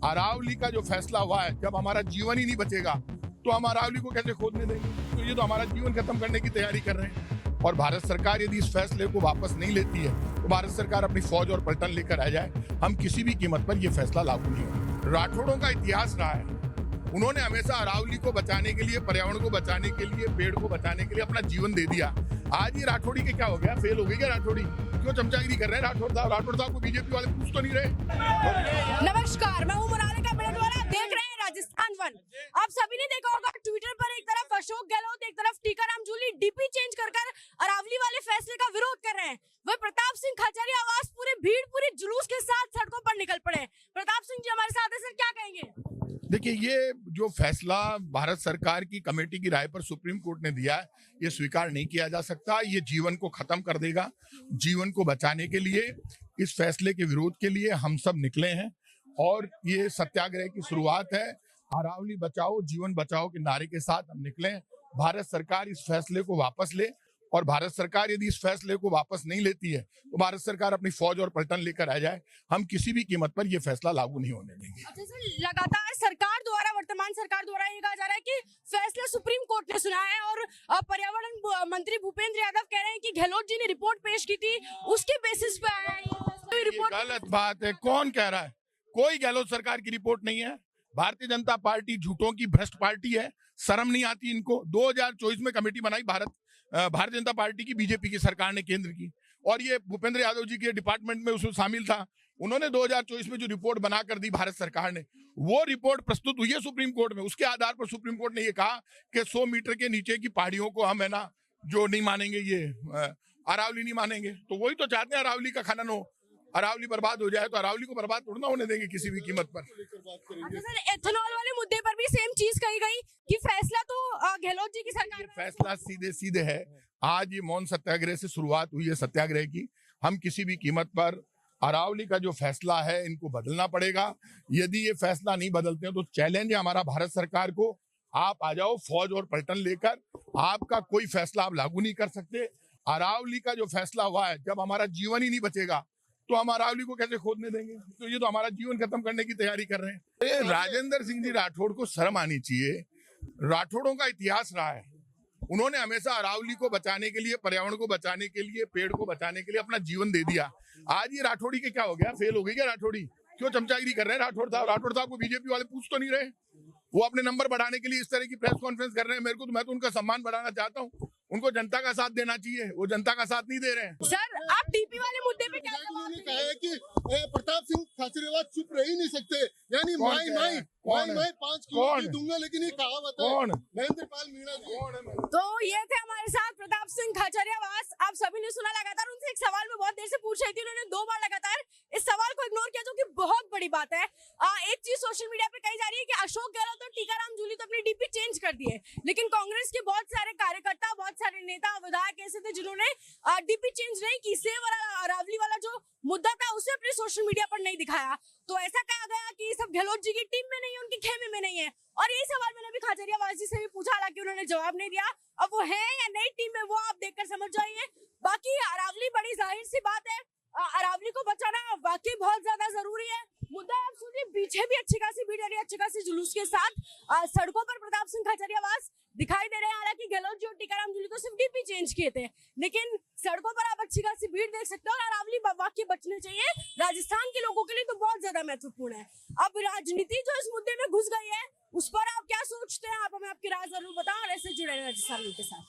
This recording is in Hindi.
अरावली का जो फैसला हुआ है, जब हमारा जीवन ही नहीं बचेगा तो हम अरावली को कैसे खोदने देंगे? तो ये तो हमारा जीवन खत्म करने की तैयारी कर रहे हैं। और भारत सरकार यदि इस फैसले को वापस नहीं लेती है तो भारत सरकार अपनी फौज और पलटन लेकर आ जाए, हम किसी भी कीमत पर यह फैसला लागू नहीं होगा। राठौड़ों का इतिहास रहा है, उन्होंने हमेशा अरावली को बचाने के लिए, पर्यावरण को बचाने के लिए, पेड़ को बचाने के लिए अपना जीवन दे दिया। आज ये राठौड़ी के क्या हो गया? फेल हो गई क्या राठौड़ी? क्यों चमचागिरी कर रहे हैं राठौड़ साहब को बीजेपी वाले पूछ तो नहीं रहे? नमस्कार, मैं हूं मोनालिका बेड़वाला, आप देख रहे हैं राजस्थान वन। आप सभी ने देखा होगा ट्विटर पर एक तरफ अशोक गहलोत, एक तरफ टीकाराम जूली डीपी चेंज कर अरावली वाले फैसले का विरोध कर रहे हैं। वह प्रताप सिंह खाचरिया आवाज पूरे जुलूस के साथ सड़कों पर निकल पड़े। प्रताप सिंह जी हमारे साथ है, सर क्या कहेंगे? देखिए, ये जो फैसला भारत सरकार की कमेटी की राय पर सुप्रीम कोर्ट ने दिया है, ये स्वीकार नहीं किया जा सकता। ये जीवन को खत्म कर देगा। जीवन को बचाने के लिए, इस फैसले के विरोध के लिए हम सब निकले हैं और ये सत्याग्रह की शुरुआत है। अरावली बचाओ, जीवन बचाओ के नारे के साथ हम निकले हैं। भारत सरकार इस फैसले को वापस ले, और भारत सरकार यदि इस फैसले को वापस नहीं लेती है तो भारत सरकार अपनी फौज और पलटन लेकर आ जाए, हम किसी भी कीमत पर यह फैसला लागू नहीं होने देंगे। अच्छा सर, लगातार सरकार द्वारा, वर्तमान सरकार द्वारा ये कहा जा रहा है कि फैसला सुप्रीम कोर्ट ने सुना है और पर्यावरण मंत्री भूपेंद्र यादव कह रहे हैं कि गहलोत जी ने रिपोर्ट पेश की थी, उसके बेसिस पे आया है ये रिपोर्ट। गलत बात है। कौन कह रहा है? कोई गहलोत सरकार की रिपोर्ट नहीं है। भारतीय जनता पार्टी झूठों की भ्रष्ट पार्टी है। शर्म नहीं आती इनको? 2024 में कमेटी बनाई भारतीय जनता पार्टी की, बीजेपी की सरकार ने, केंद्र की, और ये भूपेंद्र यादव जी के डिपार्टमेंट में उसमें शामिल था। उन्होंने 2024 में जो रिपोर्ट बनाकर दी भारत सरकार ने, वो रिपोर्ट प्रस्तुत हुई है सुप्रीम कोर्ट में। उसके आधार पर सुप्रीम कोर्ट ने ये कहा कि 100 मीटर के नीचे की पहाड़ियों को हम, है ना, जो नहीं मानेंगे, ये अरावली नहीं मानेंगे। तो वही तो चाहते हैं, अरावली का खनन हो, अरावली बर्बाद हो जाए। तो अरावली को बर्बाद थोड़ा होने देंगे किसी भी कीमत पर। अच्छा सर, एथेनॉल वाले मुद्दे पर भी सेम चीज कही गई कि फैसला तो गहलोत जी की सरकार में। फैसला सीधे है। आज ये मौन सत्याग्रह से शुरुआत हुई है सत्याग्रह की। हम किसी भी कीमत पर अरावली का जो फैसला है, इनको बदलना पड़ेगा। यदि ये फैसला नहीं बदलते हैं तो चैलेंज है हमारा भारत सरकार को, आप आ जाओ फौज और पलटन लेकर। आपका कोई फैसला आप लागू नहीं कर सकते। अरावली का जो फैसला हुआ है, जब हमारा जीवन ही नहीं बचेगा तो हम अरावली को कैसे खोदने देंगे? तो ये तो हमारा जीवन खत्म करने की तैयारी कर रहे हैं। राजेंद्र सिंह जी राठौड़ को शर्म आनी चाहिए। राठौड़ों का इतिहास रहा है, उन्होंने हमेशा अरावली को बचाने के लिए, पर्यावरण को बचाने के लिए, पेड़ को बचाने के लिए अपना जीवन दे दिया। आज ये राठौड़ी के क्या हो गया? फेल हो गई क्या राठौड़ी? क्यों चमचागिरी कर रहे हैं राठौड़ साहब को बीजेपी वाले पूछ तो नहीं रहे? वो अपने नंबर बढ़ाने के लिए इस तरह की प्रेस कॉन्फ्रेंस कर रहे हैं। मैं तो उनका सम्मान बढ़ाना चाहता हूँ। उनको जनता का साथ देना चाहिए, वो जनता का साथ नहीं दे रहे हैं। सर, आप डीपी वाले मुद्दे पे क्या उन्होंने कहा है कि प्रताप सिंह खाचरिया चुप रह ही नहीं सकते, यानी माई 5 किलो की दूंगा, लेकिन ये कहावत है महेंद्र पाल मीणा जी। तो ये थे हमारे साथ प्रताप सिंह खाचरिया। आप सभी ने सुना। लगातार उनसे एक सवाल में बहुत देर से पूछ रही थी, उन्होंने 2 बार लगातार इस सवाल को इग्नोर किया, जो कि बहुत बड़ी बात है। एक चीज सोशल मीडिया पे कही जा रही है कि अशोक गहलोत और टीकाराम जूली तो अपनी डीपी चेंज कर दिए, लेकिन कांग्रेस के बहुत सारे कार्यकर्ता, बहुत सारे नेता, विधायक ऐसे थे जिन्होंने डीपी चेंज नहीं की। सेव और अरावली वाला जो मुद्दा था उसे अपने सोशल मीडिया पर नहीं दिखाया। तो ऐसा कहा गया कि ये सब गहलोत जी की टीम में नहीं है, उनके खेमे में नहीं है। और यही सवाल मैंने भी खाचरियावास जी से भी पूछा, हालांकि उन्होंने जवाब नहीं दिया। अब वो है या नहीं टीम में, वो आप देखकर समझ जाइए। बाकी अरावली, बड़ी जाहिर सी बात है, अरावली को बचाना वाकई बहुत ज्यादा जरूरी है। मुद्दा आप सुनिए, पीछे भी अच्छी खासी भीड़ आ रही है, अच्छी खासी जुलूस के साथ सड़कों पर प्रताप सिंह खाचरियावास दिखाई दे रहे हैं। हालांकि गहलोत जी और टीकाराम जूली तो सिर्फ डीपी चेंज किए थे, लेकिन सड़कों पर आप अच्छी खासी भीड़ देख सकते हो। और अरावली वाकई बचने चाहिए, राजस्थान के लोगों के लिए तो बहुत ज्यादा महत्वपूर्ण है। अब राजनीति जो इस मुद्दे में घुस गई है, उस पर आप क्या सोचते हैं? आप हमें आपकी राय जरूर बताएं और ऐसे जुड़े रहें राजस्थान के साथ।